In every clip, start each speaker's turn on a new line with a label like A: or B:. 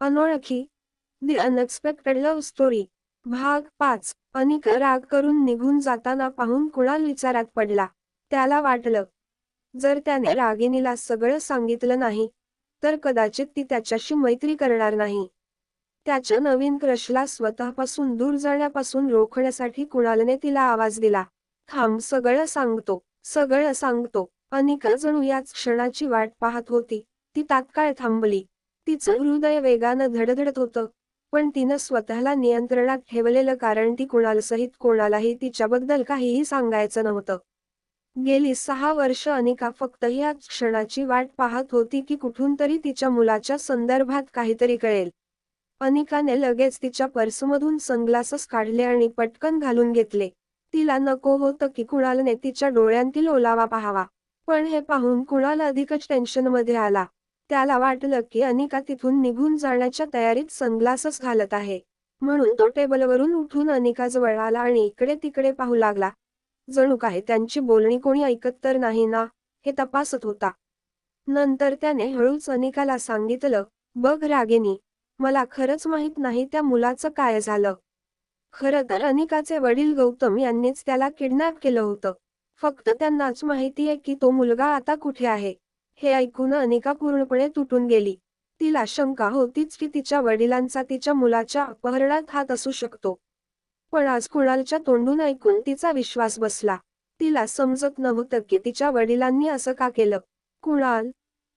A: अनोळखी दी unexpected love story भाग 5. अनिका राग करून निघून जाताना पाहून कुणाल विचारात पडला. त्याला वाटलं, जर त्याने रागिनीला सगळं सांगितलं नाही तर कदाचित ती त्याच्याशी मैत्री करणार नाही. त्याच्या नवीन क्रशला स्वतःपासून दूर जाण्यापासून रोखण्यासाठी कुणालने तिला आवाज दिला, थांब, सगळं सांगतो, सगळं सांगतो. अनिका जणू याच क्षणाची वाट पाहत होती. ती तात्काळ थांबली. तिचं हृदय वेगानं धडधडत होतं, पण तिनं स्वतःला नियंत्रणात ठेवलेलं, कारण ती कुणालसहित कोणालाही तिच्याबद्दल काहीही सांगायचं नव्हतं. गेली 6 वर्ष अनिका फक्त याच क्षणाची वाट पाहत होती की कुठून तरी तिच्या मुलाच्या संदर्भात काहीतरी कळेल. अनिकाने लगेच तिच्या पर्समधून सनग्लासेस काढले आणि पटकन घालून घेतले. तिला नको होतं की कुणालने तिच्या डोळ्यांतील ओलावा पाहावा. पण हे पाहून कुणाल अधिकच टेन्शनमध्ये आला. त्याला वाटलं की अनिका तिथून निघून जाण्याच्या तयारीत सनग्लासेस घालत आहे. म्हणून तो टेबलवरून उठून अनिकाजवळ आला आणि इकडे तिकडे पाहू लागला. जणू काय त्यांची बोलणी कोणी ऐकत तर नाही ना, हे तपासत होता. नंतर त्याने हळूच अनिकाला सांगितलं, बघ रागिनी, मला खरंच माहित नाही त्या मुलाचं काय झालं. खरं तर अनिकाचे वडील गौतम यांनीच त्याला किडनॅप केलं होतं. फक्त त्यांनाच माहितीये की तो मुलगा आता कुठे आहे. हे ऐकून अनिका पूर्णपणे तुटून गेली. तिला शंका होतीच की तिच्या वडिलांचा तिच्या मुलाच्या अपहरणात हात असू शकतो. पण आज कुणालच्या तोंडून ऐकून तिचा विश्वास बसला. तिला समजत नव्हतं की तिच्या वडिलांनी असं का केलं. कुणाल,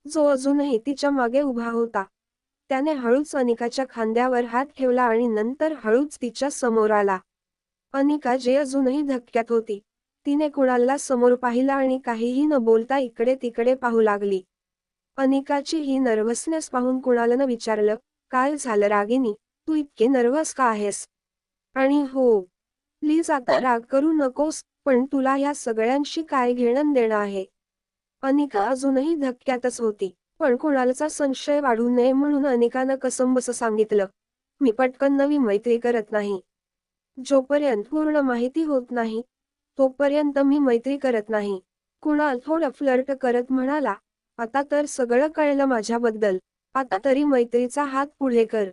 A: जो अजूनही तिच्या मागे उभा होता, त्याने हळूच अनिकाच्या खांद्यावर हात ठेवला आणि नंतर हळूच तिच्या समोर आला. अनिका, जे अजूनही धक्क्यात होती, तिने कुणालला समोर पाहिलं आणि काहीही न बोलता इकडे तिकडे पाहू लागली. अनिकाची ही नर्व्हसनेस पाहून कुणालनं विचारलं, काय झालं रागिनी, तू इतके नर्व्हस का आहेस? आणि हो, प्लीज आता राग करू नकोस, पण तुला ह्या सगळ्यांशी काय घेणं देणं आहे? अनिका अजूनही धक्क्यातच होती. पण कुणालचा संशय वाढू नये म्हणून अनिकानं कसंबसं सांगितलं, मी पटकन नवी मैत्री करत नाही. जोपर्यंत पूर्ण माहिती होत नाही, तोपर्यंत मी मैत्री करत नाही. कुणाल थोडं फ्लर्ट करत म्हणाला, आता तर सगळं कळलं माझ्याबद्दल. आता तरी मैत्रीचा हात पुढे कर.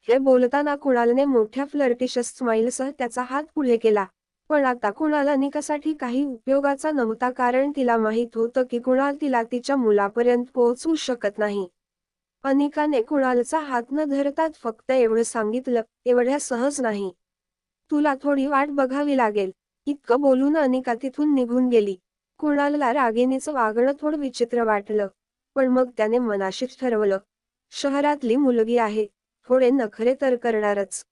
A: हे बोलताना कुणालने मोठ्या फ्लर्टिशस स्माईलसह त्याचा हात पुढे केला. पण आता कुणाल अनिकासाठी काही उपयोगाचा नव्हता, कारण तिला माहित होतं की कुणाल तिला तिच्या मुलापर्यंत पोहोचवू शकत नाही. अनिकाने कुणालचा हात न धरताच फक्त एवढं सांगितलं, एवढ्या सहज नाही. तुला थोडी वाट बघावी लागेल. इतकं बोलून अनिका तिथून निघून गेली. कुणालला रागिनीचं वागणं थोडं विचित्र वाटलं. पण मग त्याने मनाशीच ठरवलं, शहरातली मुलगी आहे, थोडे नखरे तर करणारच.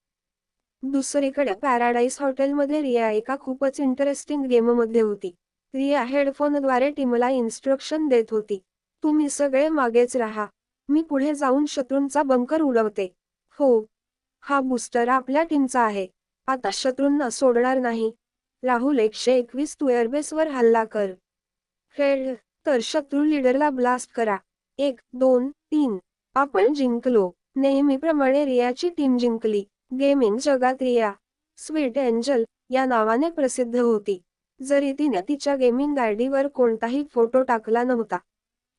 A: दुसरीकडे पॅराडाईस हॉटेलमध्ये रिया एका खूपच इंटरेस्टिंग गेममध्ये होती. रिया हेडफोनद्वारे टीमला इन्स्ट्रक्शन देत होती. तुम्ही सगळे मागेच राहा. मी पुढे जाऊन शत्रूंचा बंकर उडवते. हो, हा बूस्टर आपल्या टीमचा आहे. आता शत्रूंना सोडणार नाही. राहुल, 121 तू एअरबेसवर हल्ला कर. हेड, तर शत्रू लीडरला ब्लास्ट करा. 1, 2, 3. आपण जिंकलो. नेहमीप्रमाणे रियाची टीम जिंकली. गेमिंग जगात रिया स्वीट एंजल या नावाने प्रसिद्ध होती. जरी तिने तिच्या गेमिंग आयडीवर कोणताही फोटो टाकला नव्हता,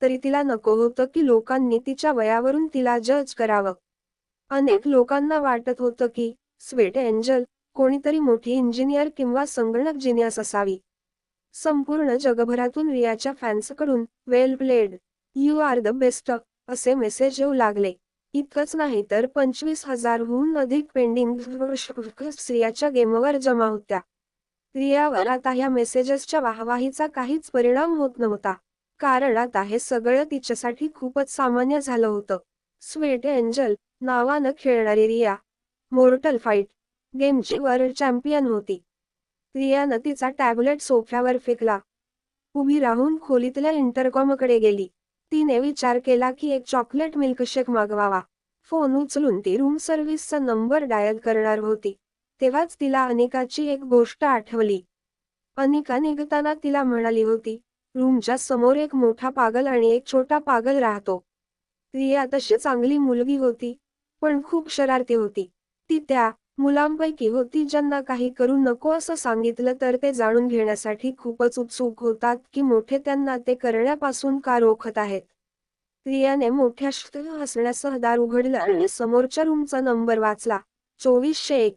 A: तरी तिला नको होतं की लोकांनी तिच्या वयावरून तिला जज करावं. अनेक लोकांना वाटत होतं की स्वीट एंजल कोणीतरी मोठी इंजिनियर किंवा संगणक जिनियस असावी. संपूर्ण जगभरातून रियाच्या फॅन्सकडून well played, you are the best असे मेसेज येऊ लागले. इतकंच नाही तर 25,000हून अधिक पेंडिंग रियाच्या गेमवर जमा होत्या. रियावर आता ह्या मेसेजेसच्या वाहवाहीचा काहीच परिणाम होत नव्हता, कारण आता हे सगळं तिच्यासाठी खूपच सामान्य झालं होतं. स्वीट एंजल नावानं खेळणारी रिया मोर्टल फाईट गेमची वर्ल्ड चॅम्पियन होती. रियानं तिचा टॅबलेट सोफ्यावर फेकला. उभी राहून खोलीतल्या इंटरकॉमकडे गेली. तिने विचार केला की एक चॉकलेट मिल्कशेक मागवावा. फोन उचलून ती रूम सर्व्हिसचा नंबर डायल करणार होती, तेव्हाच तिला अनिकाची एक गोष्ट आठवली. अनिका निघताना तिला म्हणाली होती, रूमच्या समोर एक मोठा पागल आणि एक छोटा पागल राहतो. रिया तशी चांगली मुलगी होती, पण खूप शरारती होती. ती त्या मुलांपैकी होती ज्यांना काही करू नको असं सांगितलं तर ते जाणून घेण्यासाठी खूपच उत्सुक होतात की मोठे त्यांना ते करण्यापासून का रोखत आहेत. रियाने मोठ्या हसण्यासह दार उघडलं आणि समोरच्या रूमचा नंबर वाचला. 2401.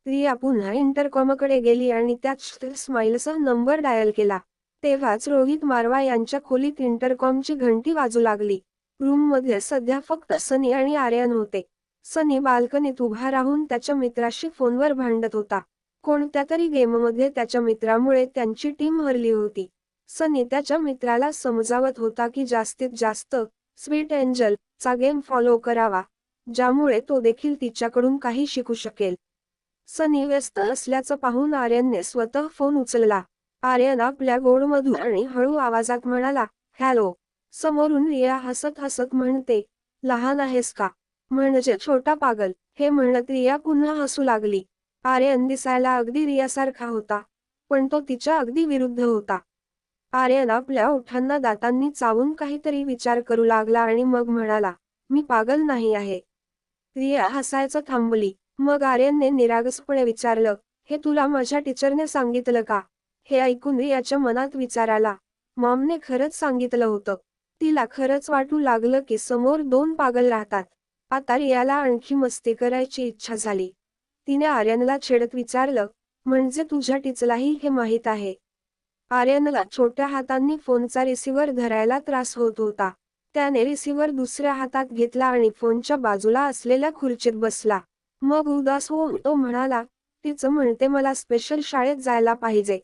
A: रिया पुन्हा इंटरकॉमकडे गेली आणि त्यात स्माईलसह नंबर डायल केला. तेव्हाच रोहित मारवा यांच्या खोलीत इंटरकॉमची घंटी वाजू लागली. रूममध्ये सध्या फक्त सनी आणि आर्यन होते. सनी बाल्कनीत उभा राहून त्याच्या मित्राशी फोनवर भांडत होता. कोणत्या तरी गेममध्ये त्याच्या मित्रामुळे त्यांची टीम हरली होती. सनी त्याच्या मित्राला समजावत होता की जास्तीत जास्त स्वीट एंजल चा गेम फॉलो करावा, ज्यामुळे तो देखील तिच्याकडून काही शिकू शकेल. सनी व्यस्त असल्याचं पाहून आर्यनने स्वतः फोन उचलला. आर्यन आपल्या गोड आणि हळू आवाजात म्हणाला, हॅलो. समोरून रिया हसत हसत म्हणते, लहान आहेस का? म्हणजे छोटा पागल. हे म्हणत रिया पुन्हा हसू लागली. आर्यन दिसायला अगदी रियासारखा होता, पण तो तिच्या अगदी विरुद्ध होता. आर्यन आपल्या ओठांना दातांनी चावून काहीतरी विचार करू लागला आणि मग म्हणाला, मी पागल नाही आहे. रिया हसायचं थांबली. मग आर्यनने निरागसपणे विचारलं, हे तुला माझ्या टीचरने सांगितलं का? हे ऐकून रियाच्या मनात विचार आला. मॉमने खरंच सांगितलं होतं. तिला खरंच वाटू लागलं की समोर दोन पागल राहतात. आता रियाला आणखी मस्ती करायची इच्छा झाली. तिने आर्यनला छेडत विचारलं, म्हणजे तुझ्या टीचरलाही हे माहीत आहे? आर्यनला छोट्या हातांनी फोनचा रिसिव्हर धरायला त्रास होत होता. त्याने रिसिव्हर दुसऱ्या हातात घेतला आणि फोनच्या बाजूला असलेल्या खुर्चीत बसला. मग उदास होऊन तो म्हणाला, तिचं म्हणते मला स्पेशल शाळेत जायला पाहिजे.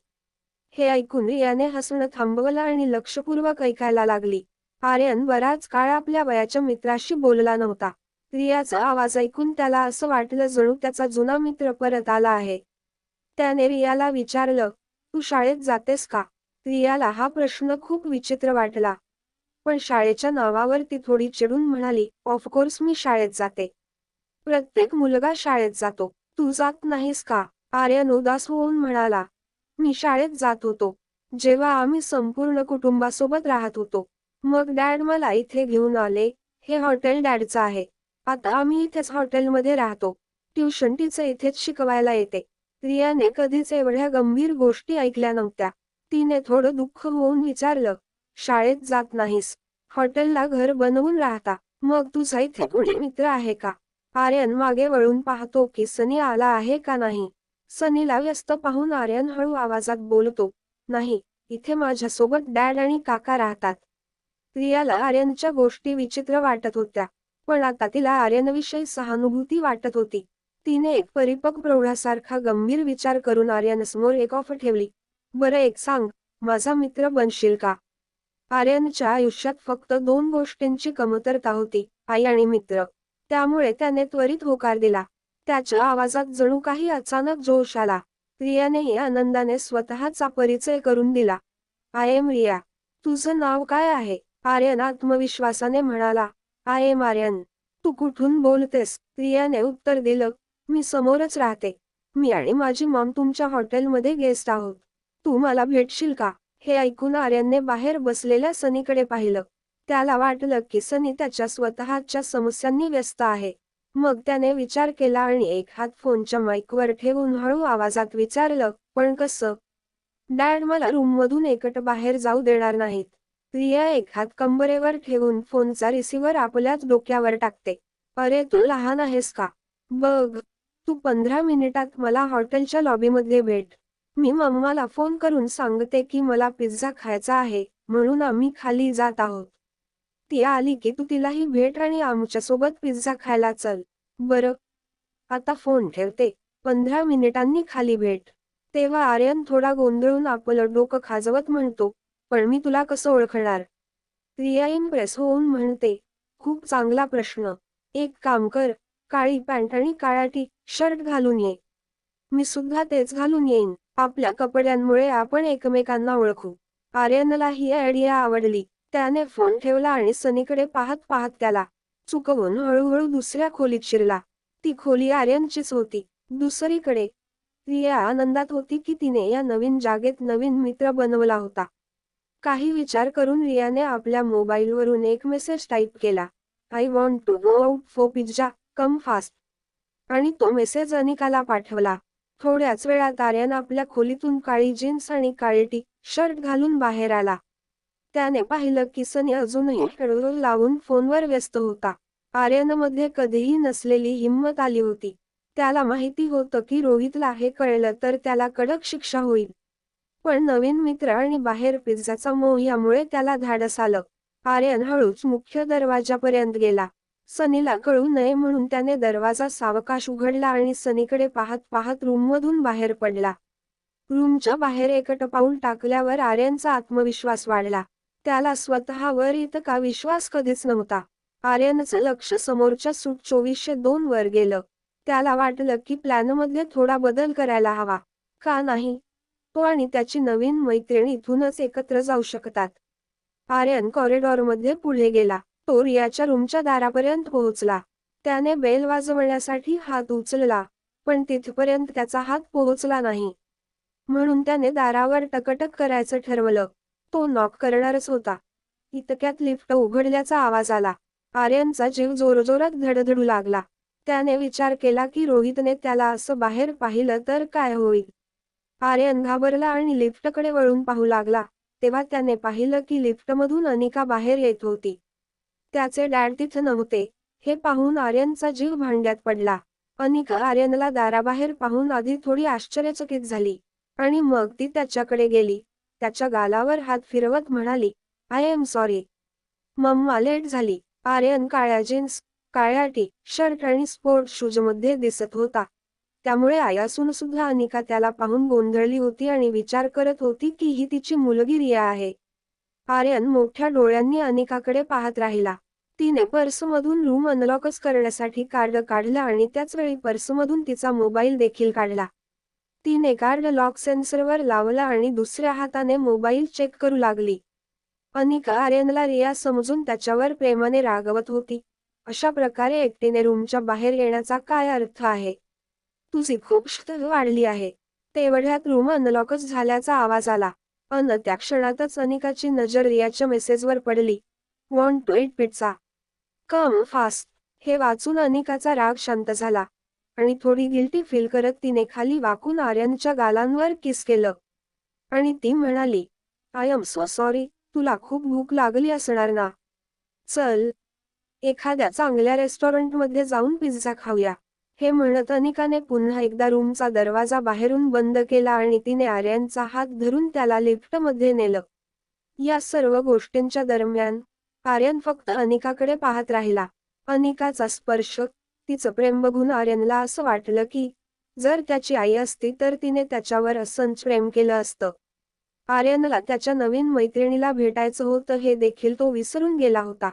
A: हे ऐकून रियाने हसणं थांबवलं आणि लक्षपूर्वक ऐकायला लागली. आर्यन बराच काळ आपल्या वयाच्या मित्राशी बोलला नव्हता. रियाचा आवाज ऐकून त्याला असं वाटलं जणू त्याचा जुना मित्र परत आला आहे. त्याने रियाला विचारलं, तू शाळेत जातेस का? रियाला हा प्रश्न खूप विचित्र वाटला. पण शाळेच्या नावावर ती थोडी चिडून म्हणाली, ऑफकोर्स मी शाळेत जाते. प्रत्येक मुलगा शाळेत जातो. तू जात नाहीस का? आर्यन उदास होऊन म्हणाला, मी शाळेत जात होतो, जेव्हा आम्ही संपूर्ण कुटुंबासोबत राहत होतो. मग डॅड मला इथे घेऊन आले. हे हॉटेल डॅडचं आहे. आता आम्ही इथेच हॉटेलमध्ये राहतो. ट्युशन तिचं इथेच शिकवायला येते. रियाने कधीच एवढ्या गंभीर गोष्टी ऐकल्या नव्हत्या. तिने थोडं दुःख होऊन विचारलं, शाळेत जात नाहीस, हॉटेलला घर बनवून राहता, मग तुझा इथे कोणी मित्र आहे का? आर्यन मागे वळून पाहतो की सनी आला आहे का नाही. सनीला व्यस्त पाहून आर्यन हळू आवाजात बोलतो, नाही, इथे माझ्यासोबत डॅड आणि काका राहतात. रियाला आर्यनच्या गोष्टी विचित्र वाटत होत्या, पण आता तिला आर्यनविषयी सहानुभूती वाटत होती. तिने एक परिपक्व प्रौढासारखा गंभीर विचार करून आर्यनसमोर एक ऑफर ठेवली. बरं एक सांग, माझा मित्र बनशील का? आर्यनच्या आयुष्यात फक्त दोन गोष्टींची कमतरता होती, आई आणि मित्र. त्यामुळे त्याने त्वरित होकार दिला. त्याच्या आवाजात जणू काही अचानक जोश आला. रियानेही आनंदाने स्वतःचा परिचय करून दिला. I am Riya. तुझं नाव काय आहे? आर्यन आत्मविश्वासाने म्हणाला. I am Aryan. तू कुठून बोलतेस? रियाने उत्तर दिलं, मी समोरच राहते. मी आणि माझी मॉम तुमच्या हॉटेलमध्ये गेस्ट आहोत. तू मला भेटशील का? हे ऐकून आर्यनने बाहेर बसलेल्या सनीकडे पाहिलं. त्याला वाटलं की सनी त्याच्या स्वतःच्या समस्यांनी व्यस्त आहे. मग त्याने विचार केला आणि एक हात फोनच्या माईकवर ठेवून हळू आवाजात विचारलं, पण कसं? डॅड मला रूममधून एकटं बाहेर जाऊ देणार नाहीत. रिया एक हात कंबरेवर ठेवून फोनचा रिसिव्हर आपल्याच डोक्यावर टाकते. अरे तू लहान आहेस का? बघ, तू 15 मिनिटात मला हॉटेलच्या लॉबीमध्ये भेट. मी मम्माला फोन करून सांगते की मला पिझ्झा खायचा आहे, म्हणून आम्ही खाली जात आहोत. ती आली की तू तिलाही भेट आणि आमच्यासोबत पिझ्झा खायला चल. बरं, आता फोन ठेवते. 15 मिनिटांनी खाली भेट. तेव्हा आर्यन थोडा गोंधळून आपलं डोकं खाजवत म्हणतो, पण मी तुला कसं ओळखणार? रिया इम्प्रेस होऊन म्हणते, खूप चांगला प्रश्न. एक काम कर, काळी पॅन्ट आणि काळा टी शर्ट घालून ये. मी सुद्धा तेच घालून येईन. आपल्या कपड्यांमुळे आपण एकमेकांना ओळखू. आर्यनला ही आयडिया आवडली. त्याने फोन ठेवला आणि सनीकडे पाहत पाहत त्याला चुकवून हळूहळू दुसऱ्या खोलीत शिरला. ती खोली आर्यनचीच होती. दुसरीकडे रिया आनंदात होती की तिने या नवीन जागेत नवीन मित्र बनवला होता. काही विचार करून रियाने आपल्या मोबाईलवरून एक मेसेज टाईप केला. I want to go out for pizza, come fast. आणि तो मेसेज अनिकाला पाठवला. थोड्याच वेळात आर्यन आपल्या खोलीतून काळी जीन्स आणि काळे टी शर्ट घालून बाहेर आला. त्याने पाहिलं की सनी अजूनही हेडफोन लावून फोनवर व्यस्त होता. आर्यनमध्ये कधीही नसलेली हिंमत आली होती. त्याला माहिती होतं की रोहितला हे कळलं तर त्याला कडक शिक्षा होईल. पण नवीन मित्र आणि बाहेर पिझ्झाचा मोह यामुळे त्याला धाडस आलं. आर्यन हळूच मुख्य दरवाजापर्यंत गेला. सनीला कळू नये म्हणून त्याने दरवाजा सावकाश उघडला आणि सनीकडे पाहत पाहत रूममधून बाहेर पडला. रूमच्या बाहेर एकटं पाऊल टाकल्यावर आर्यनचा आत्मविश्वास वाढला. त्याला स्वतःवर इतका विश्वास कधीच नव्हता. आर्यनचं लक्ष समोरच्या सूट 2402 वर गेलं. त्याला वाटलं की प्लॅनमध्ये थोडा बदल करायला हवा. का नाही? तो आणि त्याची नवीन मैत्रीण इथूनच एकत्र जाऊ शकतात. आर्यन कॉरिडॉरमध्ये पुढे गेला. तो रियाच्या रूमच्या दारापर्यंत पोहोचला. त्याने बेल वाजवण्यासाठी हात उचलला, पण तिथपर्यंत त्याचा हात पोहोचला नाही. म्हणून त्याने दारावर टकटक करायचं ठरवलं. तो नॉक करणारच होता. इतक्यात लिफ्ट उघडल्याचा आवाज आला. आर्यनचा जीव जोरजोरात धडधडू लागला. त्याने विचार केला की रोहितने त्याला असं बाहेर पाहिलं तर काय होईल. आर्यन घाबरला आणि लिफ्टकडे वळून पाहू लागला. तेव्हा त्याने पाहिलं की लिफ्टमधून अनिका बाहेर येत होती. त्याचे डॅड तिथं नव्हते. हे पाहून आर्यनचा जीव भांड्यात पडला. अनिका आर्यनला दाराबाहेर पाहून आधी थोडी आश्चर्यचकित झाली. आणि मग ती त्याच्याकडे गेली. त्याच्या गालावर हात फिरवत म्हणाली, I am sorry mamma, late झाली. आर्यन काळ्या जीन्स, काळ्या टी शर्ट आणि स्पोर्ट शूजमध्ये दिसत होता. त्यामुळे आई असून सुद्धा अनिका त्याला पाहून गोंधळली होती आणि विचार करत होती की ही तिची मुलगी रिया आहे. आर्यन मोठ्या डोळ्यांनी अनिकाकडे पाहत राहिला. तिने पर्समधून रूम अनलॉकच करण्यासाठी कार्ड काढलं आणि त्याच वेळी पर्समधून तिचा मोबाईल देखील काढला. तिने कार्ड लॉक सेन्सरवर लावला आणि दुसऱ्या हाताने मोबाईल चेक करू लागली. अनिका आर्यनला रिया समजून त्याच्यावर प्रेमाने रागवत होती. अशा प्रकारे एकटीने रूमच्या बाहेर येण्याचा काय अर्थ आहे? तुझी खूप शक्ती वाढली आहे. तेवढ्यात रूम अनलॉकच झाल्याचा आवाज आला. त्या क्षणातच अनिकाची नजर रियाच्या मेसेजवर पडली. Want to eat pizza, come fast. हे वाचून अनिकाचा राग शांत झाला. आणि थोडी गिल्टी फील करत तिने खाली वाकून आर्यनच्या गालांवर किस केलं. आणि ती म्हणाली, आय एम सो सॉरी, तुला खूप भूक लागली असणार ना. चल, एखाद्या चांगल्या रेस्टॉरंटमध्ये जाऊन पिझ्झा खाऊया. हे म्हणत अनिकाने पुन्हा एकदा रूमचा दरवाजा बाहेरून बंद केला आणि तिने आर्यनचा हात धरून त्याला लिफ्टमध्ये नेलं. या सर्व गोष्टींच्या दरम्यान आर्यन फक्त अनिकाकडे पाहत राहिला. अनिकाचा स्पर्श, तिचं प्रेम बघून आर्यनला असं वाटलं की जर त्याची आई असती तर तिने त्याच्यावर असंच प्रेम केलं असतं. आर्यनला त्याच्या नवीन मैत्रिणीला भेटायचं होतं हे देखील तो विसरून गेला होता.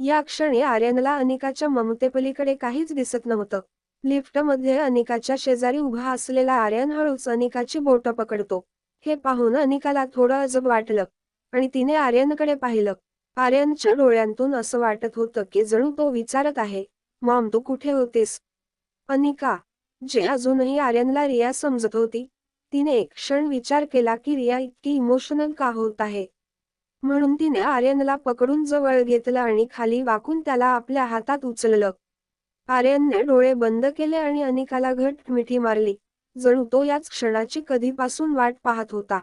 A: या क्षणी आर्यनला अनिकाच्या ममतेपलीकडे काहीच दिसत नव्हतं. लिफ्टमध्ये अनिकाच्या शेजारी उभा असलेला आर्यन हळूच अनिकाची बोटं पकडतो. हे पाहून अनिकाला थोडं अजब वाटलं आणि तिने आर्यनकडे पाहिलं. आर्यनच्या डोळ्यांतून असं वाटत होतं की जणू तो विचारत आहे, मॉम तू कुठे होतीस? अनिका, जे अजूनही आर्यनला रिया समजत होती, तिने एक क्षण विचार केला की रिया इतकी इमोशनल का होत आहे. म्हणून तिने आर्यनला पकडून जवळ घेतलं आणि खाली वाकून त्याला आपल्या हातात उचललं. आर्यनने डोळे बंद केले आणि अनिकाला घट्ट मिठी मारली, जणू तो याच क्षणाची कधीपासून वाट पाहत होता.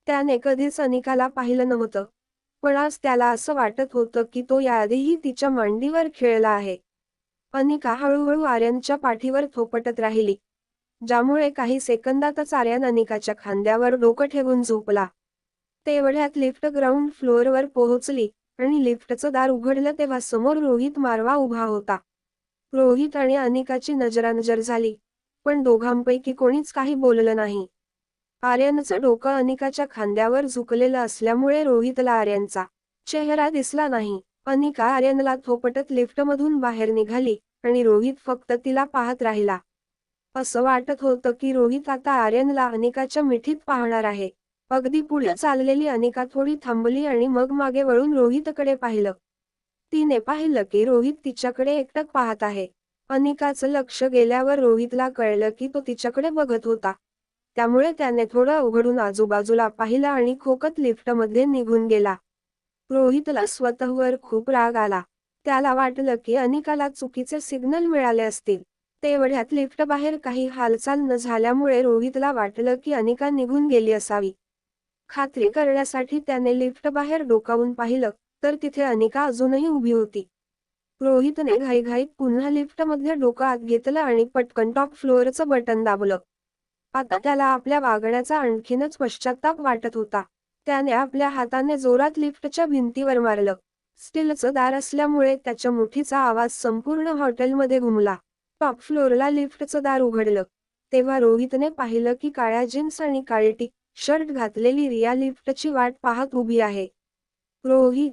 A: त्याने कधीच अनिकाला पाहिलं नव्हतं, पण आज त्याला असं वाटत होतं की तो याआधीही तिच्या मांडीवर खेळला आहे. अनिका हळूहळू आर्यनच्या पाठीवर थोपटत राहिली, ज्यामुळे काही सेकंदातच आर्यन अनिकाच्या खांद्यावर डोकं ठेवून झोपला. तेवढ्यात लिफ्ट ग्राउंड फ्लोअरवर पोहोचली आणि लिफ्टचं दार उघडलं तेव्हा समोर रोहित मारवा उभा होता. रोहित आणि अनिकाची नजरानजर झाली, पण दोघांपैकी कोणीच काही बोललं नाही. आर्यनचं डोकं अनिकाच्या खांद्यावर झुकलेलं असल्यामुळे रोहितला आर्यनचा चेहरा दिसला नाही. अनिका आर्यनला थोपटत लिफ्टमधून बाहेर निघाली आणि रोहित फक्त तिला पाहत राहिला. असं वाटत होतं की रोहित आता आर्यनला अनिकाच्या मिठीत पाहणार आहे. अगदी पुढे चाललेली अनिका थोडी थांबली आणि मग मागे वळून रोहितकडे पाहिलं. तिने पाहिलं की रोहित तिच्याकडे एकटक पाहत आहे. अनिकाचं लक्ष गेल्यावर रोहितला कळलं की तो तिच्याकडे बघत होता. त्यामुळे त्याने थोडं उघडून आजूबाजूला पाहिलं आणि खोकत लिफ्टमध्ये निघून गेला. रोहितला स्वतःवर खूप राग आला. त्याला वाटलं की अनिकाला चुकीचे सिग्नल मिळाले असतील. तेवढ्यात लिफ्ट बाहेर काही हालचाल न झाल्यामुळे रोहितला वाटलं की अनिका निघून गेली असावी. खात्री करण्यासाठी त्याने लिफ्ट बाहेर डोकावून पाहिलं, तर तिथे अनिका अजूनही उभी होती. रोहितने घाईघाईत पुन्हा लिफ्टमध्ये डोकं आत घेतलं आणि पटकन टॉप फ्लोअरचं बटन दाबलं. आता त्याला आपल्या वागण्याचा आणखीनच पश्चात्ताप वाटत होता. त्याने आपल्या हाताने जोरात लिफ्टच्या भिंतीवर मारलं. स्टीलचं दार असल्यामुळे त्याच्या मुठीचा आवाज संपूर्ण हॉटेलमध्ये घुमला. टॉप फ्लोअरला लिफ्टचं दार उघडलं तेव्हा रोहितने पाहिलं की काळ्या जीन्स आणि काळे टी शर्ट घातलेली रिया लिफ्टची वाट पाहत उभी आहे. रोहित,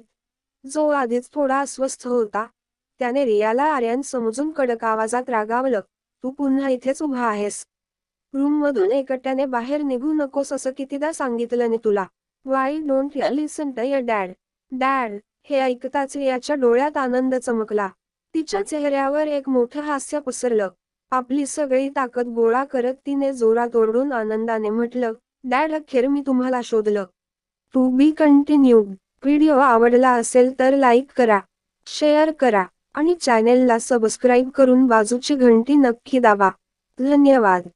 A: जो आधीच थोडा अस्वस्थ होता, त्याने रियाला आर्यन समजून कडक आवाजात रागावलं, तू पुन्हा इथेच उभा आहेस. रूममधून एकट्याने बाहेर निघू नकोस असं कितीदा सांगितलं ने तुला. Why don't you listen to your dad. Dad, हे ऐकताच रियाच्या डोळ्यात आनंद चमकला. तिच्या चेहऱ्यावर एक मोठं हास्य पसरलं. आपली सगळी ताकद गोळा करत तिने जोरात ओरडून आनंदाने म्हटलं, डॅड, अखेर मी तुम्हाला शोधलं. To be continued. व्हिडिओ आवडला असेल तर लाईक करा, शेअर करा आणि चॅनेलला सबस्क्राईब करून बाजूची घंटी नक्की दाबा. धन्यवाद.